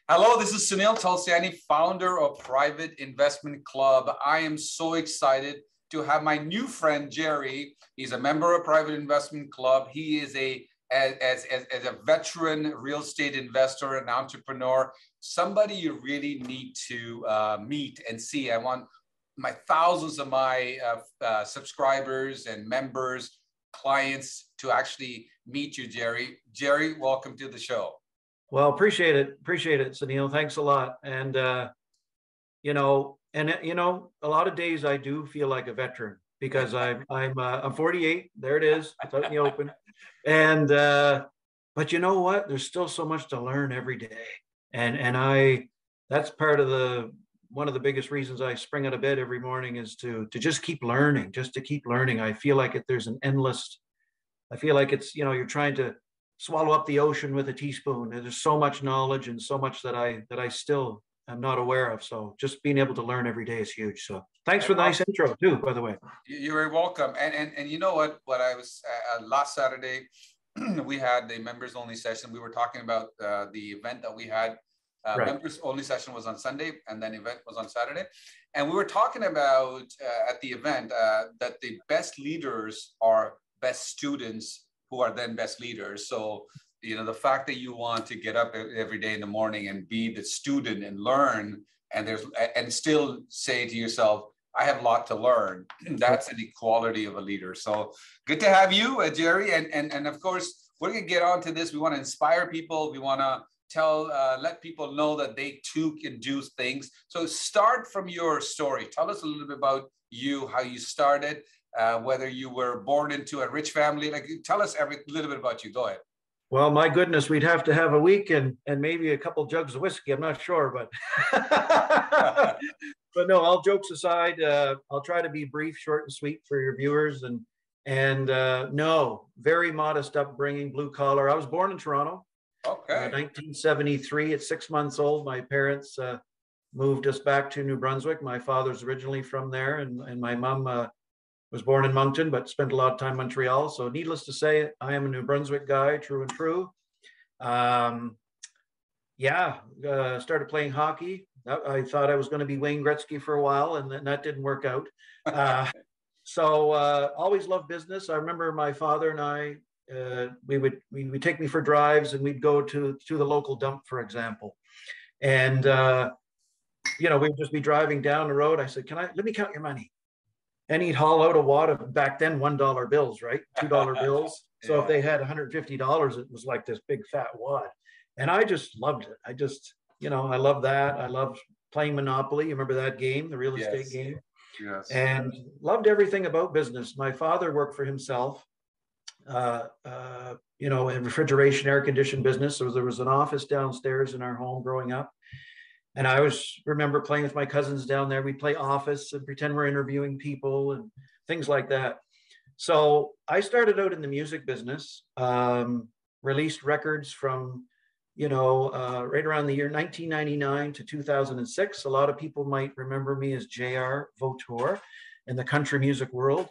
Hello, this is Sunil Tulsiani, founder of Private Investment Club. I am so excited to have my new friend, Gerry. He's a member of Private Investment Club. He is as a veteran real estate investor and entrepreneur, somebody you really need to meet and see. I want my thousands of my subscribers and members, clients to actually meet you, Gerry. Gerry, welcome to the show. Well, appreciate it, Sunil. Thanks a lot. And a lot of days I do feel like a veteran because I'm 48. There it is. It's out in the open. And but you know what? There's still so much to learn every day. And that's part of one of the biggest reasons I spring out of bed every morning is to just keep learning, I feel like there's an endless. I feel like it's you're trying to swallow up the ocean with a teaspoon. There's so much knowledge and so much that I still am not aware of. So just being able to learn every day is huge. So thanks for the nice intro too, by the way. You're very welcome. And you know what I was last Saturday, we had a members only session. We were talking about the event that we had. Right. Members only session was on Sunday and then event was on Saturday. And we were talking about at the event that the best leaders are best students who are then best leaders. So, the fact that you want to get up every day in the morning and be the student and learn and still say to yourself, I have a lot to learn. That's an equality of a leader. So good to have you, Gerry. And of course, we're going to get on to this. We want to inspire people. We want to let people know that they too can do things. So start from your story. Tell us a little bit about you, how you started. Whether you were born into a rich family, tell us a little bit about you. Go ahead. Well, my goodness, we'd have to have a week and maybe a couple jugs of whiskey. I'm not sure, but but no, all jokes aside, I'll try to be brief, short and sweet for your viewers. And no, very modest upbringing, blue collar. I was born in Toronto. Okay. 1973. At 6 months old, my parents moved us back to New Brunswick. My father's originally from there, and my mom was born in Moncton, but spent a lot of time in Montreal. So needless to say, I am a New Brunswick guy, true and true. Started playing hockey. I thought I was going to be Wayne Gretzky for a while, and that didn't work out. So always loved business. I remember my father and I, we would take me for drives, and we'd go to the local dump, for example. And, we'd just be driving down the road. I said, let me count your money. And he'd haul out a wad of, back then, $1 bills, right? $2 bills. So yeah. If they had $150, it was like this big fat wad. And I just loved it. I love that. I loved playing Monopoly. You remember that game, the real estate game? Yes. And loved everything about business. My father worked for himself, in refrigeration, air conditioned business. So there was an office downstairs in our home growing up. And I remember playing with my cousins down there. We'd play office and pretend we're interviewing people and things like that. So I started out in the music business, released records from, right around the year 1999 to 2006. A lot of people might remember me as Gerry Vautour in the country music world.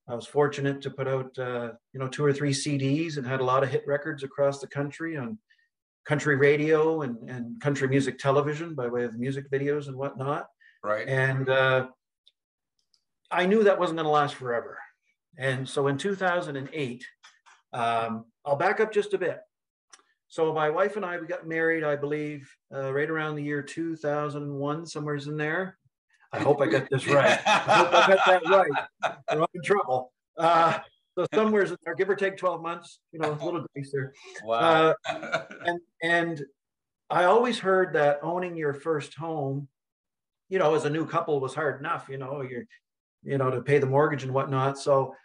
I was fortunate to put out, 2 or 3 CDs and had a lot of hit records across the country on country radio and country music television by way of music videos and whatnot. Right. And I knew that wasn't going to last forever. And so in 2008, I'll back up just a bit. So my wife and I, we got married, I believe, right around the year 2001, somewhere's in there. I hope I got this right. I hope I got that right. I'm in trouble. So somewhere's in there, give or take 12 months, a little grace there. Wow. And I always heard that owning your first home, as a new couple was hard enough, to pay the mortgage and whatnot. So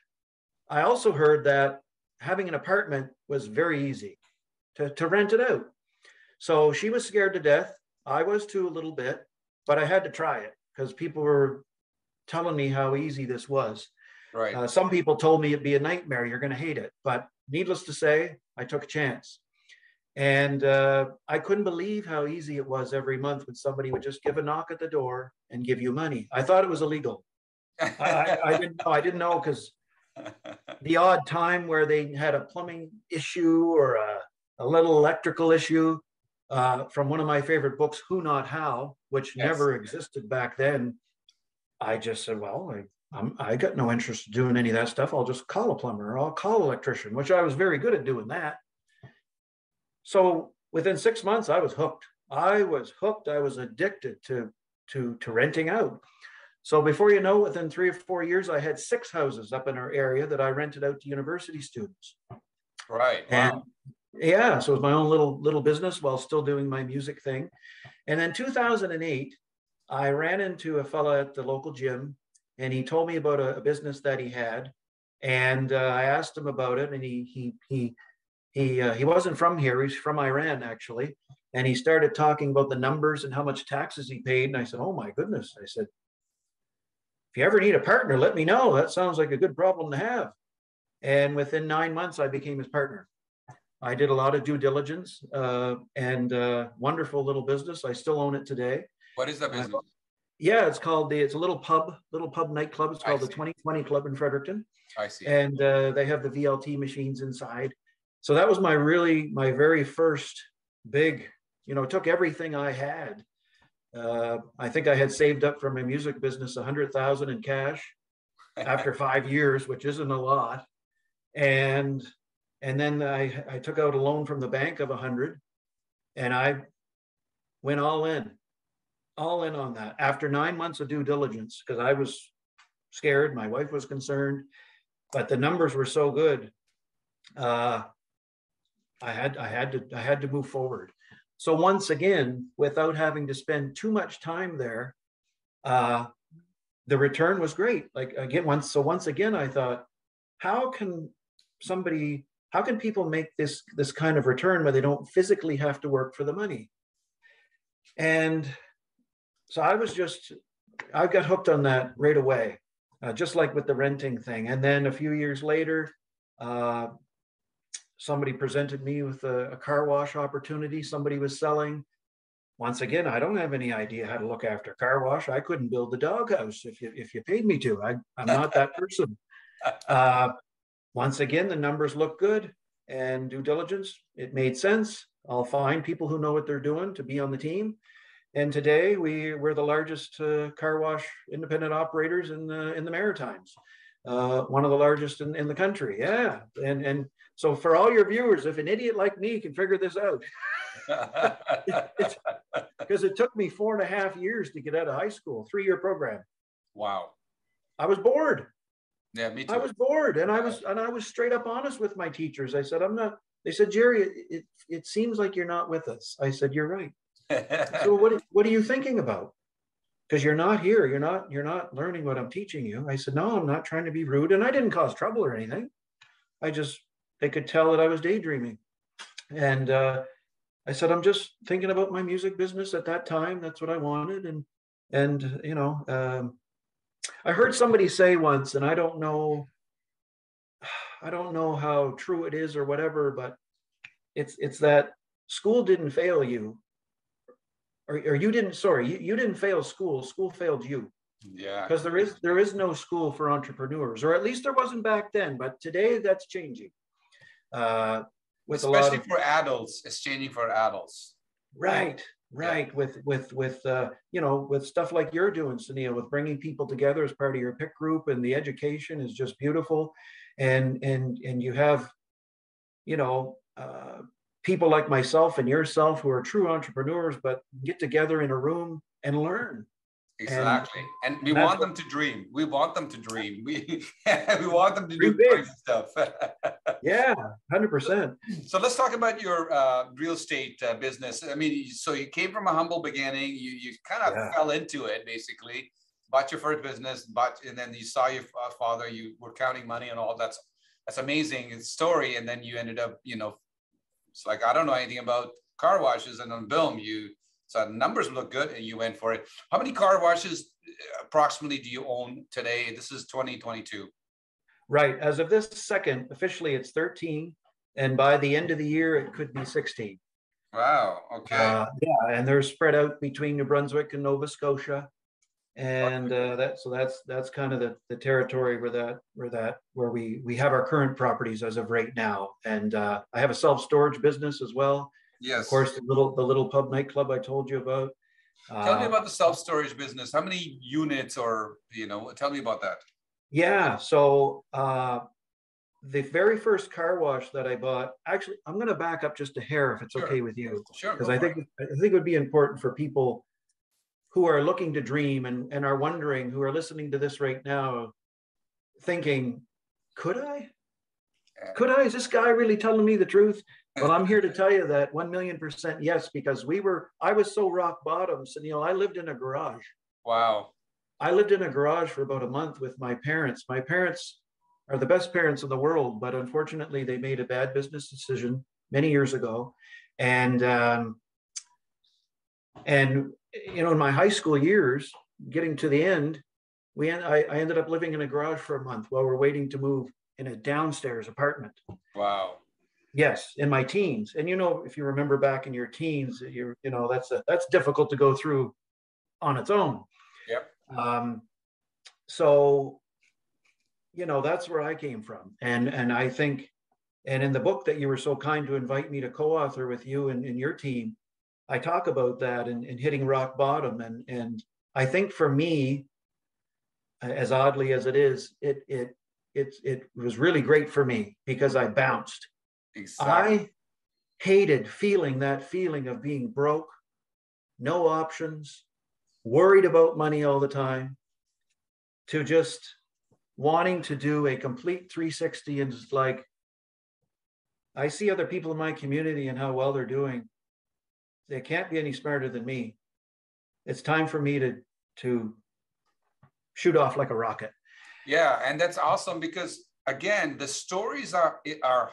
I also heard that having an apartment was very easy to rent it out. So she was scared to death. I was too, a little bit, but I had to try it because people were telling me how easy this was. Right. Some people told me it'd be a nightmare. You're going to hate it. But needless to say, I took a chance. And I couldn't believe how easy it was every month when somebody would just give a knock at the door and give you money. I thought it was illegal. I didn't know because the odd time where they had a plumbing issue or a little electrical issue, from one of my favorite books, Who Not How, which Yes. never existed back then. I just said, well, I got no interest in doing any of that stuff. I'll just call a plumber or I'll call an electrician, which I was very good at doing that. So within 6 months, I was hooked. I was addicted to renting out. So before you know, within 3 or 4 years, I had 6 houses up in our area that I rented out to university students. Right. Wow. And yeah, so it was my own little business while still doing my music thing. And then 2008, I ran into a fella at the local gym, and he told me about a business that he had. And I asked him about it, and he wasn't from here. He's from Iran, actually. And he started talking about the numbers and how much taxes he paid. And I said, oh my goodness. I said, if you ever need a partner, let me know. That sounds like a good problem to have. And within 9 months, I became his partner. I did a lot of due diligence and wonderful little business. I still own it today. What is that business? Yeah, it's a little pub nightclub. It's called the 2020 Club in Fredericton. I see. And they have the VLT machines inside. So that was my very first big, took everything I had. I think I had saved up from my music business $100,000 in cash after 5 years, which isn't a lot. And then I took out a loan from the bank of 100, and I went all in on that after 9 months of due diligence, because I was scared. My wife was concerned, but the numbers were so good. I had to move forward. So once again, without having to spend too much time there, the return was great. Once again, I thought, how can people make this kind of return where they don't physically have to work for the money? And so I got hooked on that right away, just like with the renting thing. And then a few years later, somebody presented me with a car wash opportunity somebody was selling. Once again, I don't have any idea how to look after a car wash. I couldn't build the doghouse if you paid me to. I'm not that person. Once again, the numbers look good, and due diligence, it made sense. I'll find people who know what they're doing to be on the team. And today we're the largest car wash independent operators in the Maritimes. One of the largest in the country. Yeah. And so for all your viewers, if an idiot like me can figure this out, because it took me 4.5 years to get out of high school, 3-year program. Wow. I was bored. Yeah, me too. I was bored, and I was straight up honest with my teachers. I said, I'm not. They said, Gerry, it seems like you're not with us. I said, you're right. So what are you thinking about? Because you're not here. You're not learning what I'm teaching you. I said, no, I'm not trying to be rude, and I didn't cause trouble or anything. They could tell that I was daydreaming, and I said, I'm just thinking about my music business at that time. That's what I wanted, and I heard somebody say once, and I don't know how true it is or whatever, but it's that school didn't fail you, or you didn't. Sorry, you didn't fail school. School failed you. Yeah. Because there is no school for entrepreneurs, or at least there wasn't back then. But today that's changing. Especially for adults, it's changing for adults. Right. Yeah. With stuff like you're doing, Sunil, with bringing people together as part of your PIC group, and the education is just beautiful, and you have, people like myself and yourself who are true entrepreneurs, but get together in a room and learn. Exactly. And we want them to dream. We want them to dream. We want them to do crazy stuff. Yeah, 100%. So let's talk about your real estate business. I mean, so you came from a humble beginning. You kind of fell into it, basically. Bought your first business, and then you saw your father. You were counting money and all. That's amazing story. And then you ended up, it's like, I don't know anything about car washes, and then boom, so the numbers look good and you went for it. How many car washes approximately do you own today? This is 2022. Right. As of this second, officially it's 13. And by the end of the year, it could be 16. Wow. Okay. Yeah. And they're spread out between New Brunswick and Nova Scotia. And that's kind of the territory where we have our current properties as of right now. And I have a self-storage business as well. Of Yes. course, the little pub nightclub I told you about. Tell me about the self-storage business. How many units, or, tell me about that. Yeah. So the very first car wash that I bought, actually, I'm going to back up just a hair if it's Sure. okay with you, Sure. because I think it would be important for people who are looking to dream and are wondering, who are listening to this right now, thinking, could I? Is this guy really telling me the truth? Well, I'm here to tell you that 1,000,000% yes, because I was so rock bottom, Sunil. I lived in a garage. Wow. I lived in a garage for about a month with my parents. My parents are the best parents in the world, but unfortunately they made a bad business decision many years ago. And in my high school years, getting to the end, I ended up living in a garage for a month while we're waiting to move in a downstairs apartment. Wow. Yes, in my teens. And if you remember back in your teens, that's difficult to go through on its own. Yep. So that's where I came from. And I think, and in the book that you were so kind to invite me to co-author with you and your team, I talk about that and hitting rock bottom. And I think for me, as oddly as it is, it was really great for me because I bounced. Exactly. I hated that feeling of being broke, no options, worried about money all the time, to just wanting to do a complete 360. And it's like, I see other people in my community and how well they're doing. They can't be any smarter than me. It's time for me to shoot off like a rocket. Yeah, and that's awesome because, again, the stories are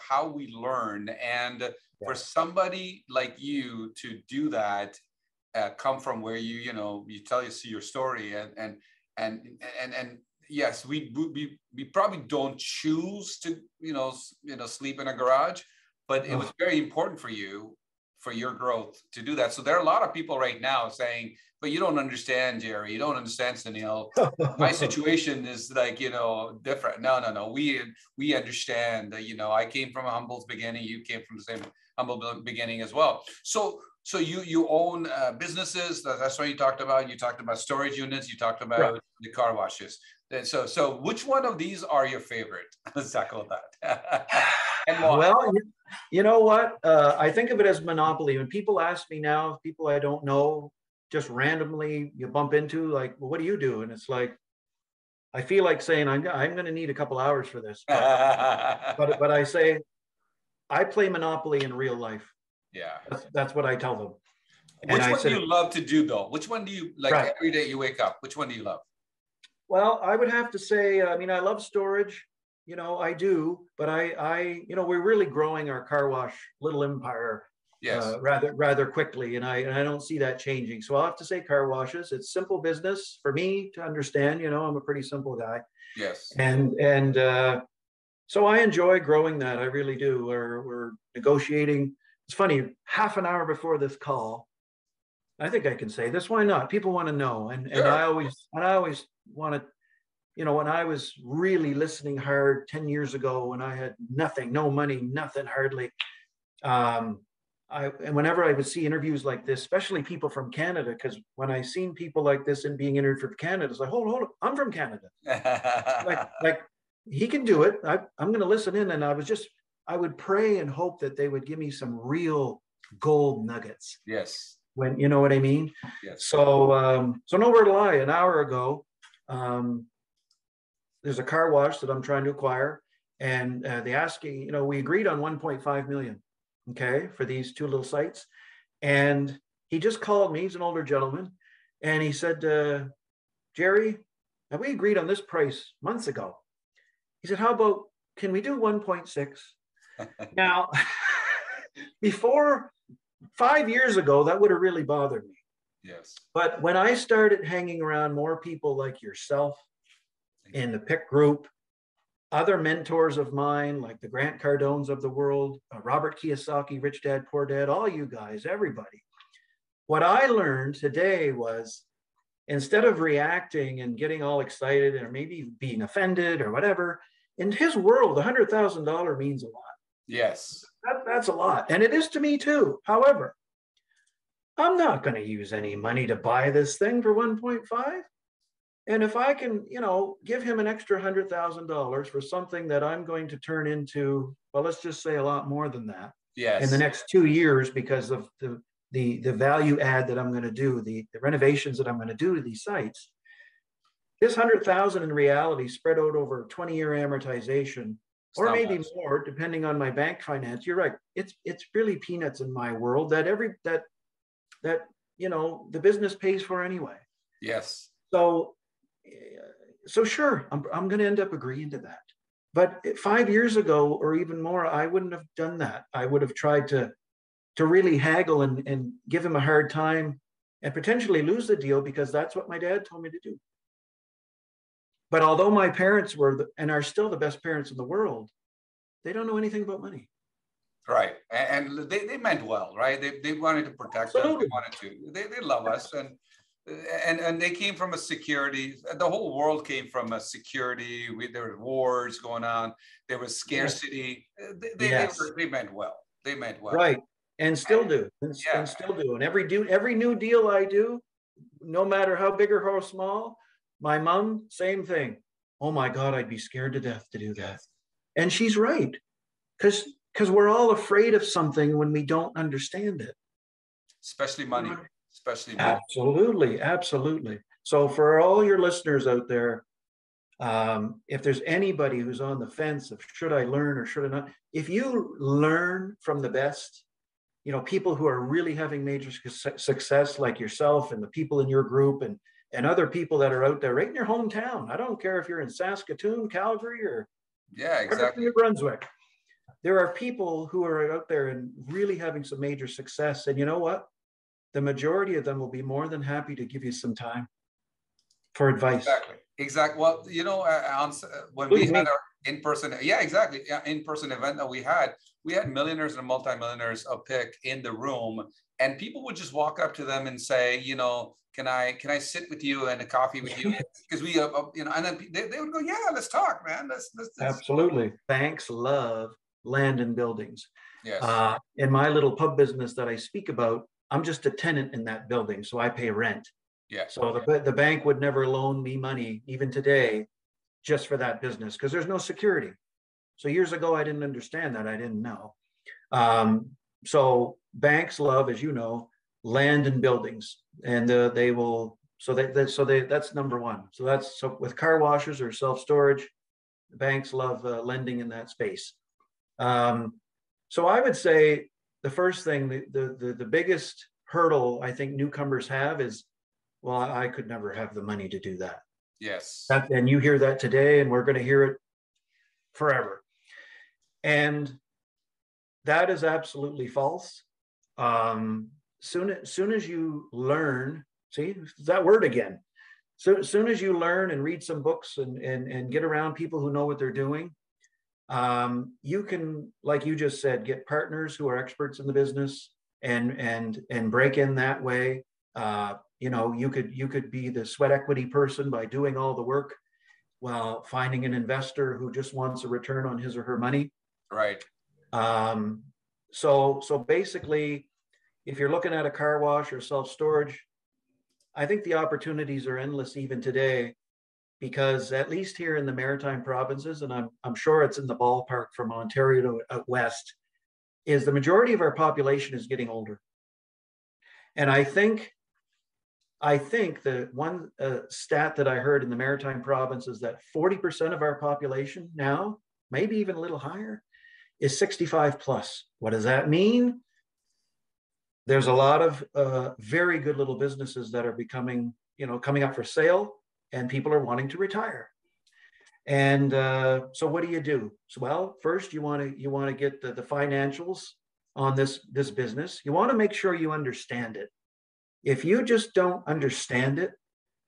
how we learn. And for somebody like you to do that, come from where you see your story, and yes, we probably don't choose to sleep in a garage, but it was very important for you, for your growth, to do that. So there are a lot of people right now saying, but you don't understand, Gerry. You don't understand, Sunil. My situation is different. No. We understand that, I came from a humble beginning. You came from the same humble beginning as well. So you own businesses. That's what you talked about. You talked about storage units. You talked about the car washes. And so which one of these are your favorite? Let's tackle that. And why? Well, you know what? I think of it as monopoly. When people ask me now, people I don't know, just randomly you bump into, like, well, what do you do? And it's like, I feel like saying, I'm going to need a couple hours for this. But I say, I play Monopoly in real life. Yeah. That's what I tell them. Which one do you love to do, though? Which one do you like every day you wake up? Which one do you love? Well, I would have to say, I love storage. I do, but we're really growing our car wash little empire rather quickly, and I don't see that changing. So I'll have to say car washes. It's simple business for me to understand. I'm a pretty simple guy. Yes. And so I enjoy growing that. I really do. We're negotiating. It's funny. Half an hour before this call, I think I can say this. Why not? People want to know, and I always want to. When I was really listening hard 10 years ago, when I had nothing, no money, nothing hardly, and whenever I would see interviews like this, especially people from Canada, because when I seen people like this and being interviewed from Canada, it's like, hold on, I'm from Canada. like he can do it. I'm going to listen in, and I would pray and hope that they would give me some real gold nuggets. Yes. When you know what I mean. Yes. So nowhere to lie. An hour ago. There's a car wash that I'm trying to acquire, and they asking, we agreed on 1.5 million, okay, for these two little sites. And he just called me. He's an older gentleman, and he said, Gerry, we agreed on this price months ago. He said, how about, can we do 1.6? Now, before 5 years ago, that would have really bothered me. Yes. But when I started hanging around more people like yourself, in the PIC group, other mentors of mine, like the Grant Cardones of the world, Robert Kiyosaki, Rich Dad, Poor Dad, all you guys, everybody. What I learned today was, instead of reacting and getting all excited or maybe being offended or whatever, in his world, $100,000 means a lot. Yes. That's a lot. And it is to me too. However, I'm not going to use any money to buy this thing for 1.5. And if I can, give him an extra $100,000 for something that I'm going to turn into, well, let's just say a lot more than that in the Yes. next 2 years, because of the value add that I'm going to do, the renovations that I'm going to do to these sites. This 100,000 in reality spread out over a 20-year amortization, or maybe more, depending on my bank finance. You're right. It's really peanuts in my world that the business pays for anyway. Yes. So sure, I'm going to end up agreeing to that. But 5 years ago, or even more, I wouldn't have done that. I would have tried to really haggle and give him a hard time and potentially lose the deal, because that's what my dad told me to do. But although my parents were and are still the best parents in the world, they don't know anything about money. Right. And they meant well, right? They wanted to protect us. They wanted to. They love us. And they came from a security. The whole world came from a security. There were wars going on. There was scarcity. Yes. They meant well. They meant well. Right. And still do. And still do. And every new deal I do, no matter how big or how small, my mom, same thing. Oh my God, I'd be scared to death to do that. Yes. And she's right. Because we're all afraid of something when we don't understand it. Especially money. Especially money. Absolutely. So for all your listeners out there, if there's anybody who's on the fence of should I learn or should I not, if you learn from the best, people who are really having major success like yourself and the people in your group and other people that are out there right in your hometown. I don't care if you're in Saskatoon, Calgary, or New Brunswick. There are people who are out there and really having some major success. And you know what? The majority of them will be more than happy to give you some time for advice. Exactly. Well, when we had our in-person, in-person event that we had millionaires and multimillionaires a pick in the room, and people would just walk up to them and say, can I sit with you and a coffee with you? Because we, and then they would go, yeah, let's talk, man. Let's. Absolutely. Banks love land and buildings. Yes. In my little pub business that I speak about, I'm just a tenant in that building, so I pay rent. Yeah. So the bank would never loan me money, even today, just for that business, because there's no security. So years ago, I didn't understand that. I didn't know. So banks love, as you know, land and buildings, and they will. That's number one. So with car washes or self-storage, the banks love lending in that space. So I would say the first thing, the biggest hurdle I think newcomers have is, well, I could never have the money to do that. Yes. And you hear that today, and we're going to hear it forever. And that is absolutely false. Soon as you learn, see that word again. So as soon as you learn and read some books and get around people who know what they're doing, you can, like you just said, get partners who are experts in the business and break in that way. You could be the sweat equity person by doing all the work while finding an investor who just wants a return on his or her money. Right. So basically, if you're looking at a car wash or self-storage, I think the opportunities are endless even today, because at least here in the Maritime provinces, and I'm sure it's in the ballpark from Ontario to out west, is the majority of our population is getting older. And I think the one stat that I heard in the Maritime province is that 40% of our population now, maybe even a little higher, is 65 plus. What does that mean? There's a lot of very good little businesses that are coming up for sale, and people are wanting to retire. And so what do? So, well, first you want to get the financials on this business. You want to make sure you understand it. If you just don't understand it,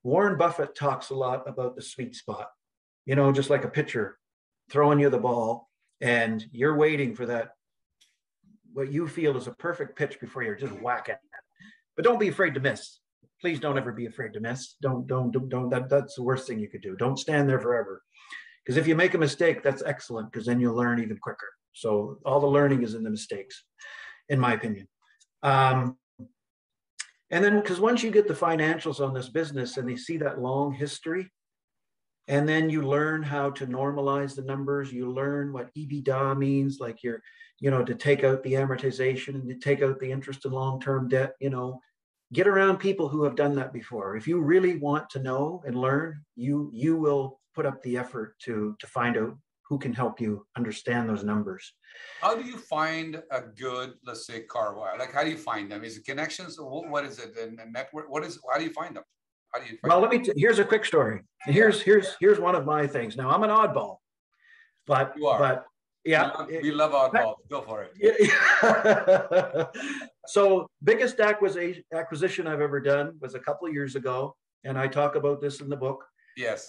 Warren Buffett talks a lot about the sweet spot, just like a pitcher throwing you the ball, and you're waiting for that, what you feel is a perfect pitch before you're just whacking it. But don't be afraid to miss. Please don't ever be afraid to miss. Don't. That's the worst thing you could do. Don't stand there forever. Because if you make a mistake, that's excellent, because then you'll learn even quicker. So all the learning is in the mistakes, in my opinion. And then, because once you get the financials on this business and they see that long history, and then you learn how to normalize the numbers, you learn what EBITDA means, like to take out the amortization and to take out the interest and long-term debt, get around people who have done that before. If you really want to know and learn, you will put up the effort to find out who can help you understand those numbers. How do you find a good, let's say, car wash? Like, how do you find them? Is it connections? What is it? A network? How do you find them? How do you find them? Here's a quick story. And here's one of my things. Now, I'm an oddball, but you are. But yeah, we love oddballs. Go for it. So biggest acquisition I've ever done was a couple of years ago, and I talk about this in the book. Yes.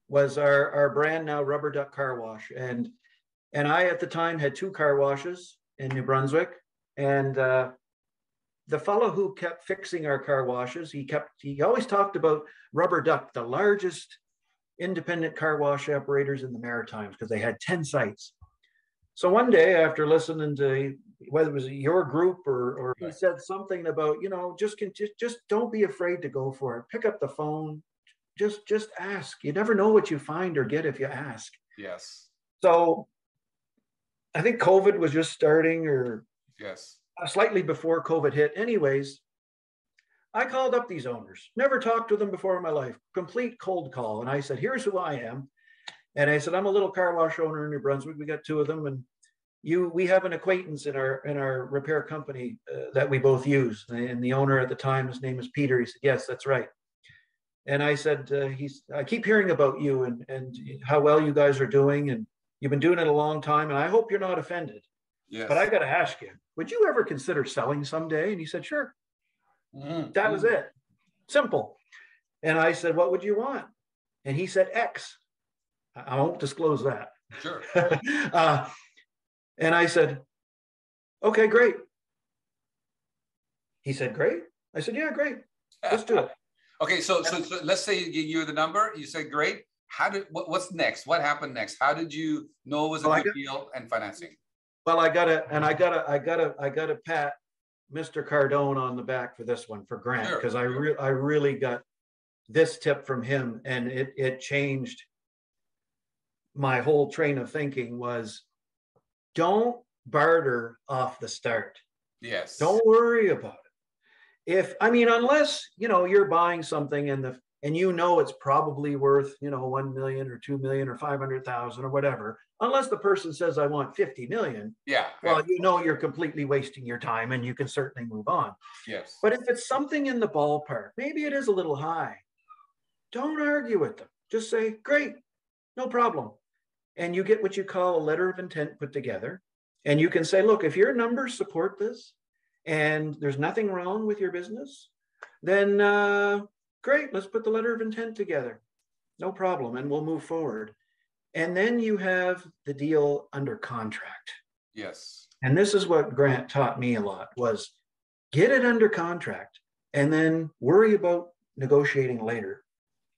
Was our brand now Rubber Duck Car Wash, and I at the time had 2 car washes in New Brunswick, and the fellow who kept fixing our car washes, he always talked about Rubber Duck, the largest independent car wash operators in the Maritimes, because they had 10 sites. So one day, after listening to whether it was your group or he said something about, just don't be afraid to go for it. Pick up the phone, just ask. You never know what you find or get if you ask. Yes. So I think COVID was just starting, or yes, slightly before COVID hit. Anyways, I called up these owners, never talked to them before in my life, complete cold call. And I said, here's who I am. And I said, I'm a little car wash owner in New Brunswick. We got 2 of them. And we have an acquaintance in our repair company that we both use. And the owner at the time, his name is Peter. He said, yes, that's right. And I said, I keep hearing about you and how well you guys are doing. And you've been doing it a long time. And I hope you're not offended. Yes. But I got to ask you, would you ever consider selling someday? And he said, sure. Mm-hmm. That was it. Simple. And I said, what would you want? And he said, X. I won't disclose that. Sure. And I said, okay, great. He said, great. I said, yeah, great. Let's do it. Okay, so let's say you the number. You said great. What's next? What happened next? How did you know it was a good deal and financing? Well, I gotta pat Mr. Cardone on the back for this one, for Grant, because I really got this tip from him, and it changed my whole train of thinking. Was don't barter off the start. Yes. Don't worry about it. Unless you're buying something and it's probably worth 1 million or 2 million or 500,000 or whatever. Unless the person says I want 50 million. Yeah. Well, you're completely wasting your time, and you can certainly move on. Yes. But if it's something in the ballpark, maybe it is a little high, don't argue with them. Just say, great, no problem. And you get what you call a letter of intent put together. And you can say, look, if your numbers support this and there's nothing wrong with your business, then great, let's put the letter of intent together. No problem. And we'll move forward. And then you have the deal under contract. Yes. And this is what Grant taught me a lot, was get it under contract and then worry about negotiating later.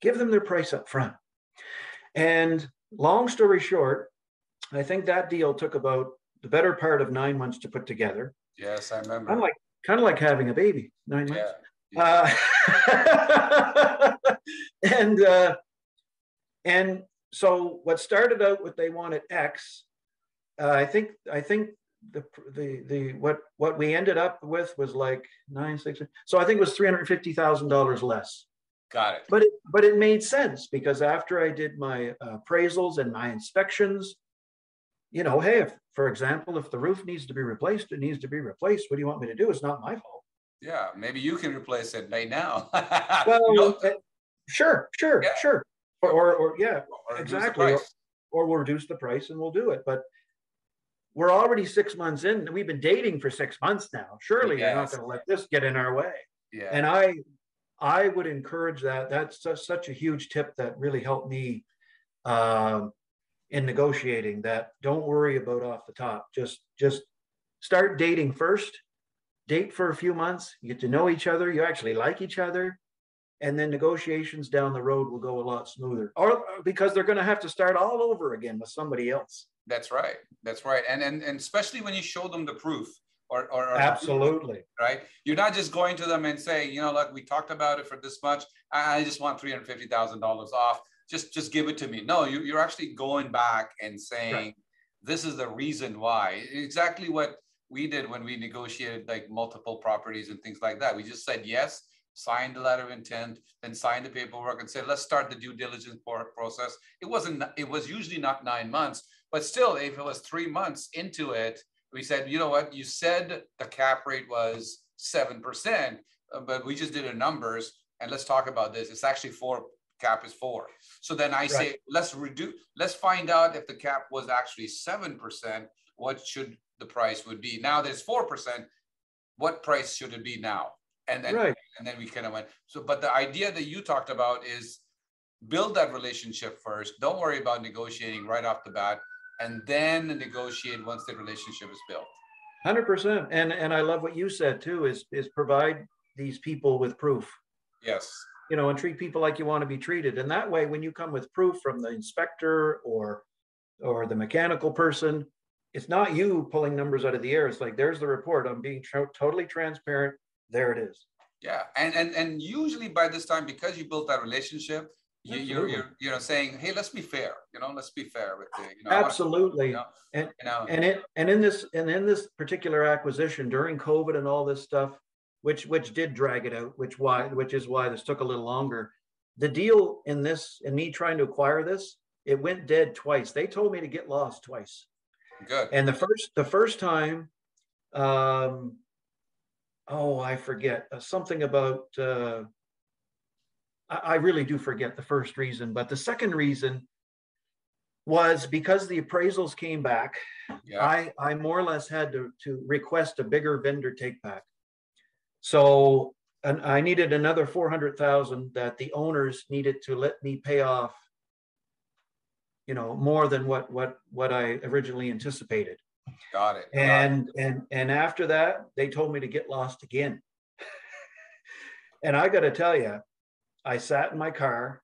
Give them their price up front. And long story short, I think that deal took about the better part of 9 months to put together. Yes, I remember. Kind of like having a baby, 9 months. Yeah. And so what started out with they wanted X, I think the what we ended up with was like 960. So I think it was $350,000 less. Got it. But it made sense, because after I did my appraisals and my inspections, hey, if, for example, if the roof needs to be replaced, it needs to be replaced. What do you want me to do? It's not my fault. Yeah, maybe you can replace it right now. Well, sure. Or exactly. Or we'll reduce the price and we'll do it. But we're already 6 months in. We've been dating for 6 months now. Surely you're not going to let this get in our way. Yeah. And I would encourage that. That's such a huge tip that really helped me in negotiating, that don't worry about off the top. Just start dating first. Date for a few months. You get to know each other. You actually like each other. And then negotiations down the road will go a lot smoother. Or because they're going to have to start all over again with somebody else. That's right. That's right. And especially when you show them the proof or Absolutely. right? You're not just going to them and saying, you know, look, we talked about it for this much. I just want $350,000 off. Just give it to me. No, you're actually going back and saying, right, this is the reason why. Exactly what we did when we negotiated like multiple properties and things like that. We just said yes, signed the letter of intent, then signed the paperwork and said, let's start the due diligence process. It was usually not 9 months, but still, if it was 3 months into it, we said, you know what, you said the cap rate was 7%, but we just did the numbers and let's talk about this. It's actually 4, cap is 4. So then I say, let's find out if the cap was actually 7%, what should the price would be. Now there's 4%, what price should it be now? And then, and then we kind of went. So, but the idea that you talked about is build that relationship first. Don't worry about negotiating right off the bat, and then negotiate once the relationship is built. 100%. And I love what you said too, is provide these people with proof. Yes. You know, and treat people like you want to be treated. And that way, when you come with proof from the inspector or the mechanical person, it's not you pulling numbers out of the air. It's like, there's the report. I'm being totally transparent. There it is. Yeah. And usually by this time, because you built that relationship, you're saying, hey, let's be fair. You know, let's be fair with the, you know. Absolutely. And in this particular acquisition during COVID and all this stuff, which did drag it out, which is why this took a little longer. The deal in this, and me trying to acquire this, it went dead twice. They told me to get lost twice. Good. And the first time, I forget something about. I really do forget the first reason, but the second reason was because the appraisals came back. Yeah. I more or less had to request a bigger vendor take back. So I needed another 400,000 that the owners needed to let me pay off, you know, more than what I originally anticipated. Got it. And after that, they told me to get lost again. And I got to tell you, I sat in my car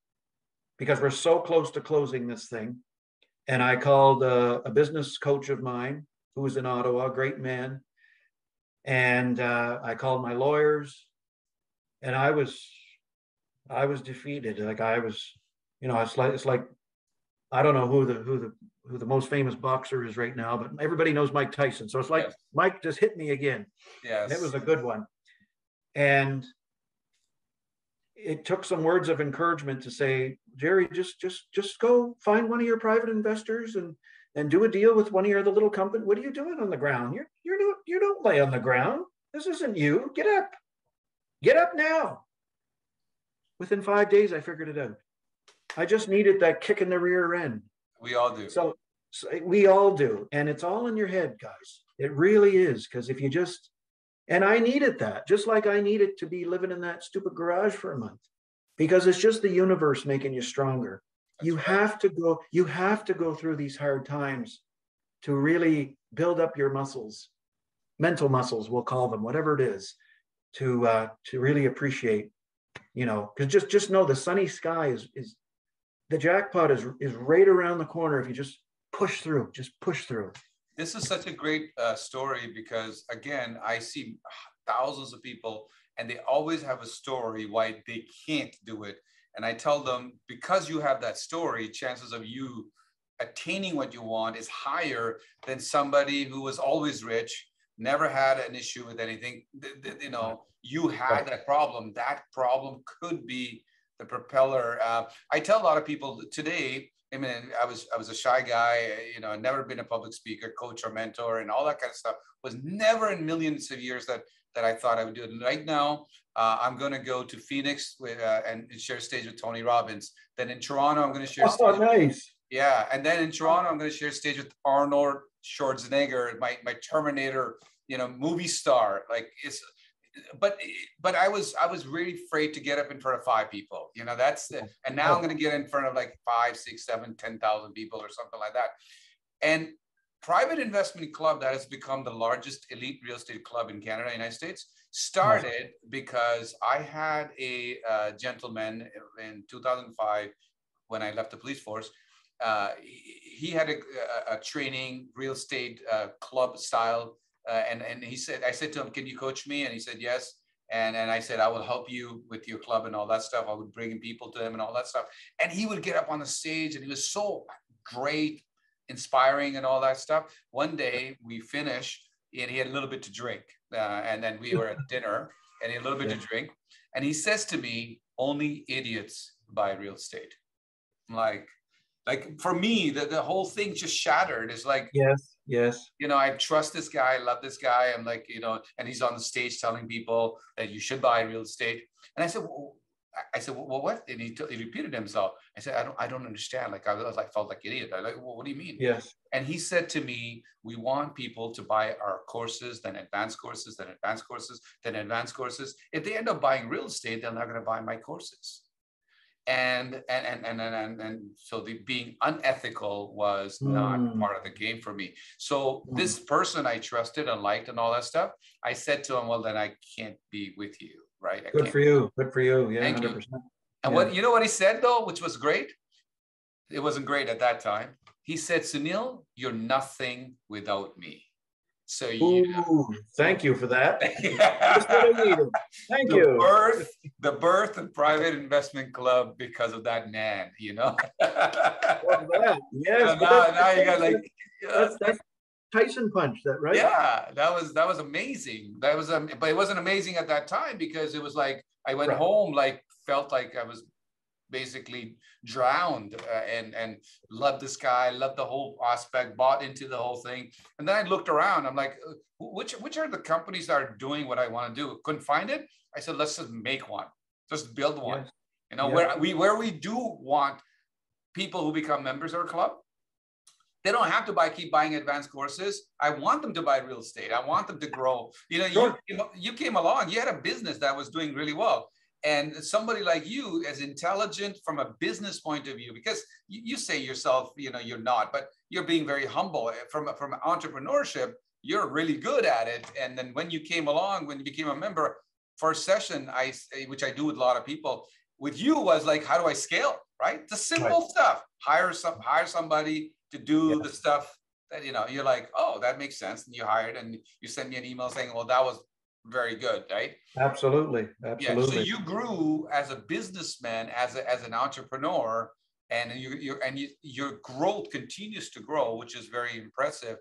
because we're so close to closing this thing. And I called a business coach of mine who was in Ottawa, a great man. And I called my lawyers, and I was defeated. Like I was, you know, it's like I don't know who the most famous boxer is right now, but everybody knows Mike Tyson. So it's like, yes, Mike just hit me again. Yes. And it was a good one. And it took some words of encouragement to say, Gerry, just go find one of your private investors and do a deal with one of your other little company. What are you doing on the ground? You don't lay on the ground. This isn't you. Get up now. Within 5 days, I figured it out. I just needed that kick in the rear end. We all do. So we all do. And it's all in your head, guys. It really is. Because if you just, and I needed that, just like I needed to be living in that stupid garage for a month, because it's just the universe making you stronger. You have to go through these hard times to really build up your muscles, mental muscles, we'll call them, whatever it is, to really appreciate, you know, because just know the sunny sky is the jackpot is right around the corner if you just push through. This is such a great story because, again, I see thousands of people and they always have a story why they can't do it. And I tell them, because you have that story, chances of you attaining what you want is higher than somebody who was always rich, never had an issue with anything. You know, you had that problem. That problem could be the propeller. I tell a lot of people today, I mean, I was a shy guy, you know, never been a public speaker, coach or mentor and all that kind of stuff. Was never in millions of years that I thought I would do it. And right now, I'm going to go to Phoenix and share stage with Tony Robbins. Then in Toronto, I'm going to share stage. Oh, nice. Yeah. And then in Toronto, I'm going to share stage with Arnold Schwarzenegger, my Terminator, you know, movie star. Like it's, but I was really afraid to get up in front of 5 people, you know, that's it. And now I'm going to get in front of like 5, 6, 7, 10,000 people or something like that. And Private Investment Club, that has become the largest elite real estate club in Canada, United States, started because I had a gentleman in 2005 when I left the police force. he had a training real estate club style, and he said, I said to him, "Can you coach me?" And he said, "Yes." And I said, "I will help you with your club and all that stuff." I would bring people to him and all that stuff. And he would get up on the stage, and he was so great, inspiring, and all that stuff. One day we finished, and he had a little bit to drink, and then we were at dinner, and he had a little bit to drink, and he says to me, "Only idiots buy real estate." I'm like for me, the whole thing just shattered. It's like, yes. You know, I trust this guy, I love this guy. I'm like, you know, and he's on the stage telling people that you should buy real estate. And I said, well, what? And he repeated himself. I said, I don't understand. Like, I was like, felt like an idiot. I like, well, what do you mean? Yes. And he said to me, "We want people to buy our courses, then advanced courses, then advanced courses, then advanced courses. If they end up buying real estate, they're not going to buy my courses." And so the being unethical was not part of the game for me. So this person I trusted and liked and all that stuff, I said to him, "Well, then I can't be with you, right? Good for you. Good for you. Yeah, Thank 100%. You. And what, you know what he said though, which was great? It wasn't great at that time. He said, "Sunil, you're nothing without me." So thank you for that. That's what I needed. Thank you. The birth and private investment club because of that man, you know. Yes. So now you got like that's Tyson punch, that right? Yeah, that was amazing. That was but it wasn't amazing at that time because it was like I went home, like felt like I was basically drowned, and loved this guy, loved the whole aspect, bought into the whole thing. And then I looked around, I'm like, which are the companies that are doing what I want to do? Couldn't find it. I said, let's just make one, just build one. Yes. You know, where we do want people who become members of our club, they don't have to keep buying advanced courses. I want them to buy real estate. I want them to grow. You know, you came along, you had a business that was doing really well. And somebody like you, as intelligent from a business point of view, because you say yourself, you know, you're not, but you're being very humble from entrepreneurship. You're really good at it. And then when you came along, when you became a member, first session, which I do with a lot of people, with you was like, how do I scale? Right? The simple stuff. Hire somebody to do the stuff that, you know, you're like, oh, that makes sense. And you hired, and you send me an email saying, well, that was very good, right? Absolutely. Yeah. So you grew as a businessman, as an entrepreneur, and your growth continues to grow, which is very impressive.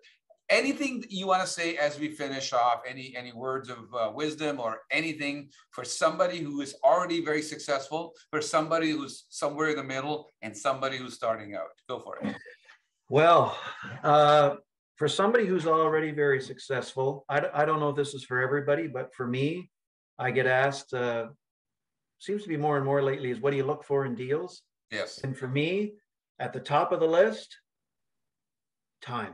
Anything you want to say as we finish off? Any words of wisdom or anything for somebody who is already very successful, for somebody who's somewhere in the middle, and somebody who's starting out? Go for it. Well, for somebody who's already very successful, I don't know if this is for everybody, but for me, I get asked, seems to be more and more lately, is what do you look for in deals? Yes. And for me, at the top of the list, time.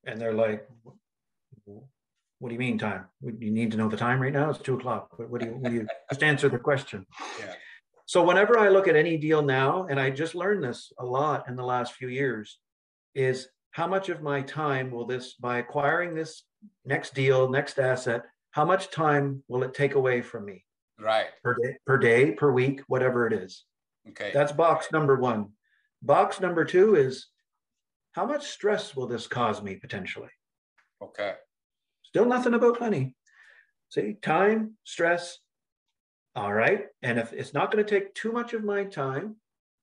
And they're like, what do you mean time? You need to know the time right now? It's 2:00. What do you just answer the question? Yeah. So whenever I look at any deal now, and I just learned this a lot in the last few years, is how much of my time will this, by acquiring this next deal, next asset, how much time will it take away from me? Right. Per day, per week, whatever it is. Okay. That's box number one. Box number two is, how much stress will this cause me potentially? Okay. Still nothing about money. See, time, stress. All right. And if it's not going to take too much of my time,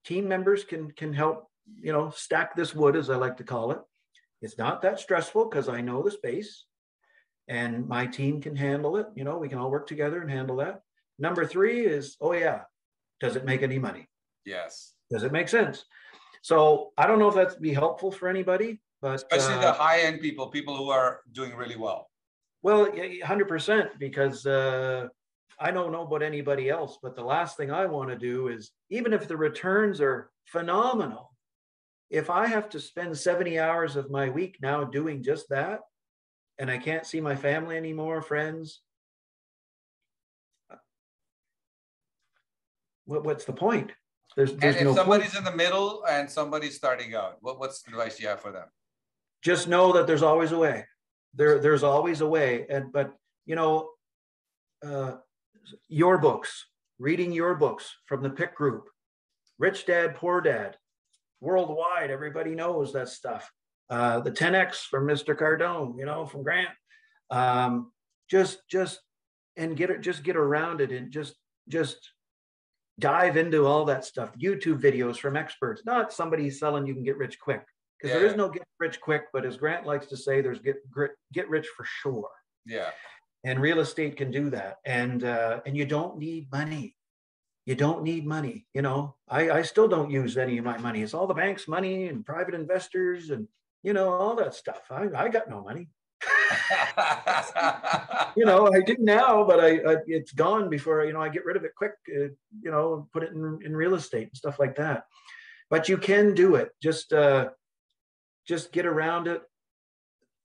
team members can help, you know, stack this wood, as I like to call it. It's not that stressful because I know the space and my team can handle it. You know, we can all work together and handle that. Number three is, oh yeah, does it make any money? Yes. Does it make sense? So I don't know if that's be helpful for anybody, but especially the high-end people who are doing really well. Well, 100%, because I don't know about anybody else, but the last thing I want to do is, even if the returns are phenomenal, if I have to spend 70 hours of my week now doing just that, and I can't see my family anymore, friends, what's the point? There's and if no somebody's point. In the middle and somebody's starting out, what's the advice you have for them? Just know that there's always a way. There's always a way. But you know, your books, reading your books from the PIC group, Rich Dad, Poor Dad. worldwide. Everybody knows that stuff. The 10X from Mr. Cardone, you know, from Grant. Just get around it and just dive into all that stuff. YouTube videos from experts, not somebody selling you can get rich quick, because there is no get rich quick, but as Grant likes to say, there's get rich for sure. Yeah. And real estate can do that. And you don't need money. You don't need money. You know, I still don't use any of my money. It's all the bank's money and private investors and, you know, all that stuff. I got no money. You know, I do now, but it's gone before, you know, I get rid of it quick, you know, put it in real estate and stuff like that. But you can do it. Just get around it.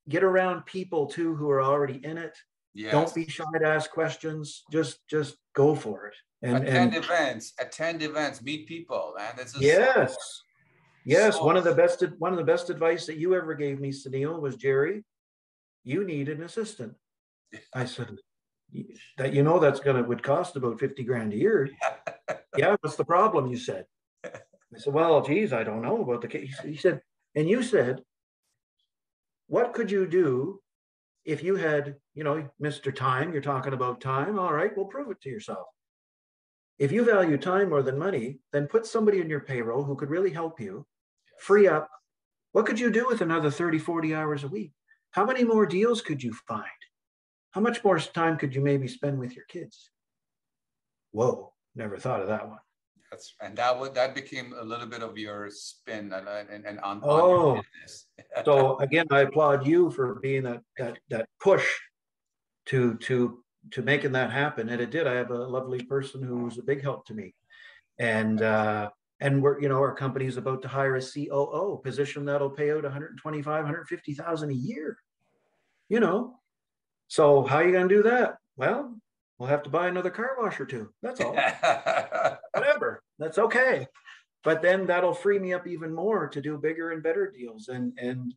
Get around people too who are already in it. Yes. Don't be shy to ask questions. Just go for it. And attend events, meet people, man. It's just yes. So one of the best advice that you ever gave me, Sunil, was, Gerry, you need an assistant. I said, that, you know, would cost about 50 grand a year. Yeah, what's the problem? You said. I said, well, geez, I don't know about the case. He said, and you said, what could you do if you had, you know, Mr. Time, you're talking about time. All right, well, prove it to yourself. If you value time more than money, then put somebody in your payroll who could really help you, free up. What could you do with another 30, 40 hours a week? How many more deals could you find? How much more time could you maybe spend with your kids? Whoa, never thought of that one. That became a little bit of your spin and on your business. So again, I applaud you for being that push to making that happen, and it did. I have a lovely person who was a big help to me, and we're, you know, our company is about to hire a COO position that'll pay out 125, 150,000 a year. You know, so how are you going to do that? Well, we'll have to buy another car wash or two. That's all. Whatever. That's okay. But then that'll free me up even more to do bigger and better deals. And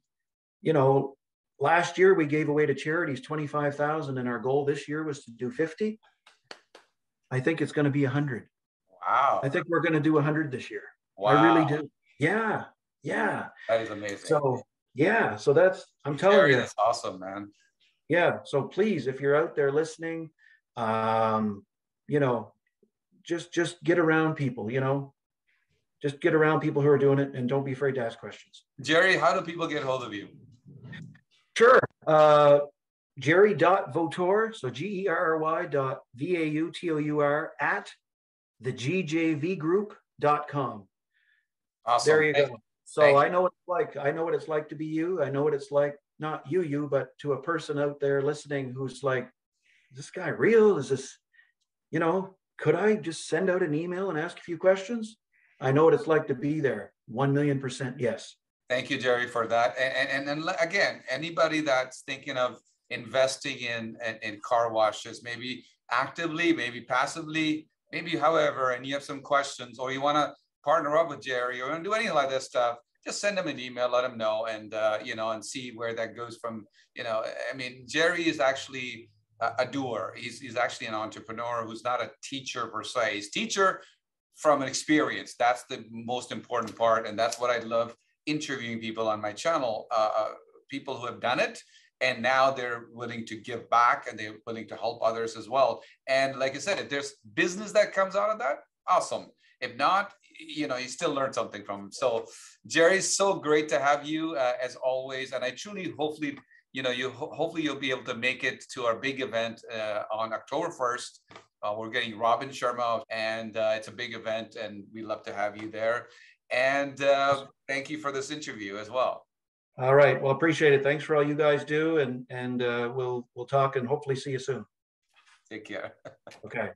you know, last year we gave away to charities 25,000, and our goal this year was to do 50. I think it's going to be 100. Wow. I think we're going to do 100 this year. Wow. I really do. Yeah. That is amazing. So yeah. So I'm telling you. That's awesome, man. Yeah. So please, if you're out there listening, you know, just get around people, you know, just get around people who are doing it, and don't be afraid to ask questions. Gerry, how do people get hold of you? Sure. Gerry.Vautour, so GERRY.VAUTOUR at thegJVgroup.com. Awesome. There you go. So I know what it's like. I know what it's like to be you. I know what it's like, not you, but to a person out there listening who's like, is this guy real? Is this, you know, could I just send out an email and ask a few questions? I know what it's like to be there. 1,000,000% yes. Thank you, Gerry, for that. And again, anybody that's thinking of investing in car washes, maybe actively, maybe passively, maybe however, and you have some questions, or you want to partner up with Gerry, or do any like this stuff, just send them an email, let them know, and you know, and see where that goes from. You know, I mean, Gerry is actually a doer. He's actually an entrepreneur who's not a teacher per se. He's teacher from an experience. That's the most important part, and that's what I love interviewing people on my channel, people who have done it, and now they're willing to give back, and they're willing to help others as well. And like I said, if there's business that comes out of that, awesome. If not, you know, you still learn something from him. So Gerry, so great to have you as always. And I truly, hopefully, you know, hopefully you'll be able to make it to our big event on October 1st. We're getting Robin Sharma, and it's a big event, and we'd love to have you there. And thank you for this interview as well. All right. Well, appreciate it. Thanks for all you guys do. And we'll talk and hopefully see you soon. Take care. Okay.